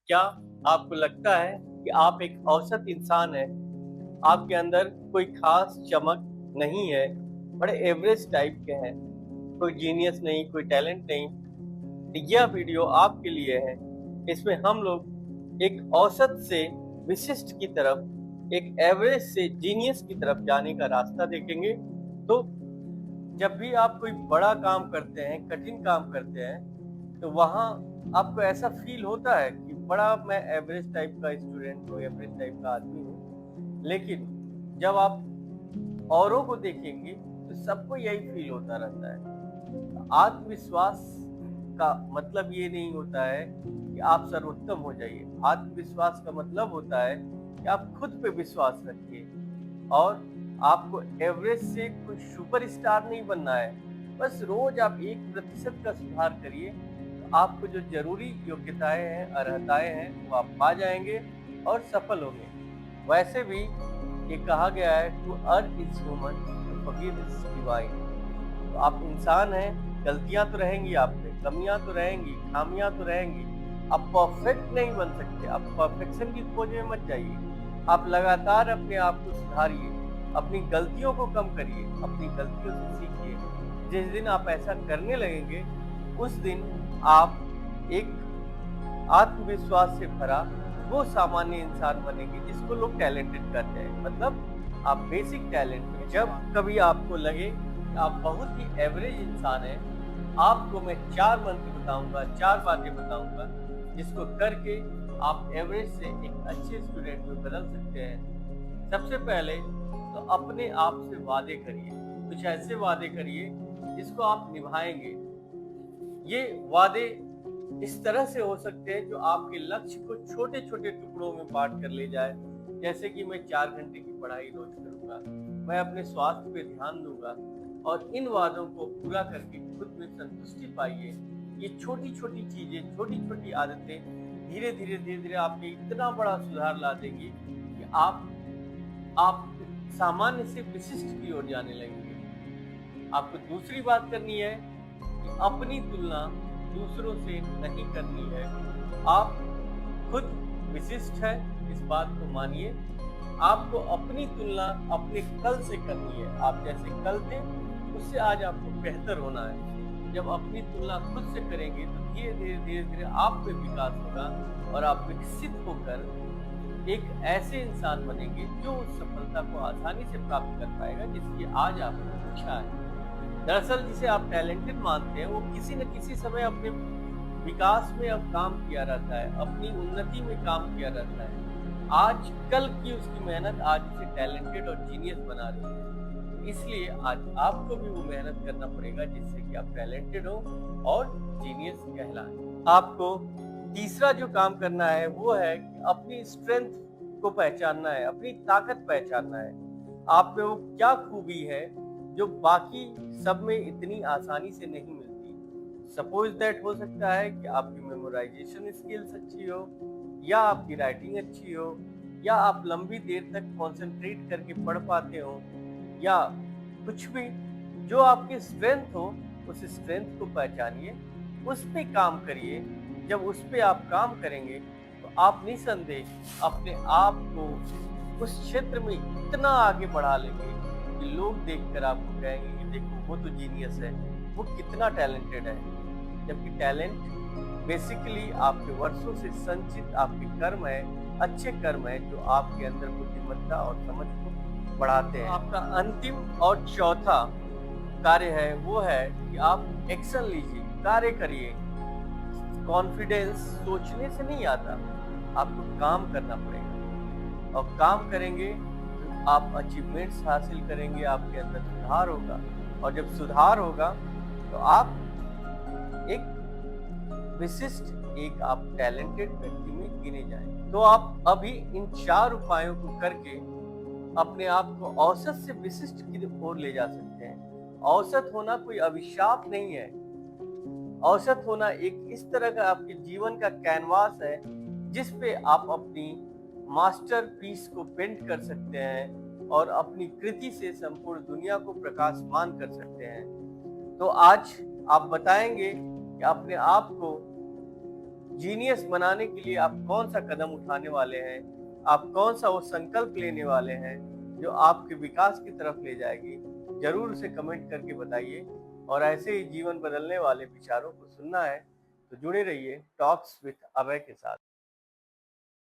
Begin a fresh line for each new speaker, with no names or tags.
क्या आपको लगता है कि आप एक औसत इंसान हैं? आपके अंदर कोई खास चमक नहीं है, बड़े एवरेज टाइप के हैं, कोई जीनियस नहीं, कोई टैलेंट नहीं। तो यह वीडियो आपके लिए है। इसमें हम लोग एक औसत से विशिष्ट की तरफ, एक एवरेज से जीनियस की तरफ जाने का रास्ता देखेंगे। तो जब भी आप कोई बड़ा काम करते हैं, कठिन काम करते हैं, तो वहाँ आपको ऐसा फ़ील होता है कि बड़ा मैं एवरेज टाइप का स्टूडेंट हूँ, एवरेज टाइप का आदमी हूँ। लेकिन जब आप औरों को देखेंगे, तो सबको यही फ़ील होता रहता है। आत्मविश्वास का मतलब ये नहीं होता है कि आप सर्वोत्तम हो जाइए। आत्मविश्वास का मतलब होता है कि आप खुद पे विश्वास रखिए और आपको एवरेज से कोई सुपरस्टार नहीं बनना है। बस रोज आप 1% का सुधार करिए, तो आपको जो ज़रूरी योग्यताएँ हैं, अर्हताएँ हैं, वो आप पा जाएँगे और सफल होंगे। वैसे भी ये कहा गया है, to err is human, to forgive is divine. तो आप इंसान हैं, गलतियाँ तो रहेंगी आप में, कमियाँ तो रहेंगी, खामियाँ तो रहेंगी। आप परफेक्ट नहीं बन सकते, आप परफेक्शन की खोज में मत जाइए। आप लगातार अपने आप को सुधारिए, अपनी गलतियों को कम करिए, अपनी गलतियों से सीखिए। जिस दिन आप ऐसा करने लगेंगे, उस दिन आप एक आत्मविश्वास से भरा वो सामान्य इंसान बनेंगे जिसको लोग टैलेंटेड कहते हैं। मतलब आप बेसिक टैलेंट में जब कभी आपको लगे कि आप बहुत ही एवरेज इंसान हैं, आपको मैं 4 मंत्र बताऊँगा, 4 बातें बताऊँगा, जिसको करके आप एवरेज से एक अच्छे स्टूडेंट में बदल सकते हैं। सबसे पहले तो अपने आप से वादे करिए, कुछ ऐसे वादे करिए जिसको आप निभाएँगे। ये वादे इस तरह से हो सकते हैं जो आपके लक्ष्य को छोटे-छोटे टुकड़ों में बाँट कर ले जाए। जैसे कि मैं 4 घंटे की पढ़ाई रोज़ करूँगा, मैं अपने स्वास्थ्य पे ध्यान दूँगा और इन वादों को पूरा करके खुद में संतुष्टि पाइए। ये छोटी-छोटी चीज़ें, छोटी-छोटी आदतें धीरे-धीरे, धीरे-धीरे आपके इतना बड़ा सुधार ला देंगी कि आप सामान्य से विशिष्ट की ओर जाने लगेंगे। आपको दूसरी बात करनी है कि अपनी तुलना दूसरों से नहीं करनी है। आप खुद विशिष्ट हैं, इस बात को मानिए। आपको अपनी तुलना अपने कल से करनी है। आप जैसे कल थे, उससे आज आपको बेहतर होना है। जब अपनी तुलना खुद से करेंगे तो धीरे-धीरे, धीरे-धीरे आप में विकास होगा और आप विकसित होकर एक ऐसे इंसान बनेंगे जो उस सफलता को आसानी से प्राप्त कर पाएगा जिसकी आज आपको इच्छा है। दरअसल जिसे आप टैलेंटेड मानते हैं, वो किसी न किसी समय अपने विकास में अब काम किया रहता है, अपनी उन्नति में काम किया रहता है। आज कल की उसकी मेहनत आज उसे टैलेंटेड और जीनियस बना रही है। इसलिए आज आपको भी वो मेहनत करना पड़ेगा जिससे कि आप टैलेंटेड हो और जीनियस कहलाएं। आपको तीसरा जो काम करना है वो है कि अपनी स्ट्रेंथ को पहचानना है, अपनी ताकत पहचानना है। आप में वो क्या खूबी है जो बाकी सब में इतनी आसानी से नहीं मिलती। सपोज दैट हो सकता है कि आपकी मेमोराइजेशन स्किल्स अच्छी हो, या आपकी राइटिंग अच्छी हो, या आप लंबी देर तक कंसंट्रेट करके पढ़ पाते हो, या कुछ भी जो आपकी स्ट्रेंथ हो, उस स्ट्रेंथ को पहचानिए, उस पे काम करिए। जब उस पे आप काम करेंगे तो आप निसंदेह अपने आप को उस क्षेत्र में इतना आगे बढ़ा लेंगे कि लोग देखकर आपको कहेंगे कि देखो वो तो जीनियस है, वो कितना टैलेंटेड है। जबकि टैलेंट बेसिकली आपके वर्षों से संचित आपके कर्म है, अच्छे कर्म है जो आपके अंदर बुद्धिमत्ता और समझ को बढ़ाते हैं। आपका अंतिम और चौथा कार्य है वो है कि आप एक्शन लीजिए, कार्य करिए। कॉन्फिडेंस सोचने से नहीं आता, आपको काम करना पड़ेगा और काम करेंगे तो आप अचीवमेंट्स हासिल करेंगे, आपके अंदर सुधार होगा और जब सुधार होगा तो आप एक विशिष्ट, एक आप टैलेंटेड व्यक्ति में गिने जाएंगे। तो आप अभी इन 4 उपायों को करके अपने आप को औसत से विशिष्ट की ओर ले जा सकते हैं। औसत होना कोई अभिशाप नहीं है। औसत होना एक इस तरह का आपके जीवन का कैनवास है जिस पे आप अपनी मास्टरपीस को पेंट कर सकते हैं और अपनी कृति से संपूर्ण दुनिया को प्रकाशमान कर सकते हैं। तो आज आप बताएंगे कि अपने आप को जीनियस बनाने के लिए आप कौन सा कदम उठाने वाले हैं, आप कौन सा वो संकल्प लेने वाले हैं जो आपके विकास की तरफ ले जाएगी, जरूर उसे कमेंट करके बताइए। और ऐसे ही जीवन बदलने वाले विचारों को सुनना है तो जुड़े रहिए टॉक्स विद अभय के साथ।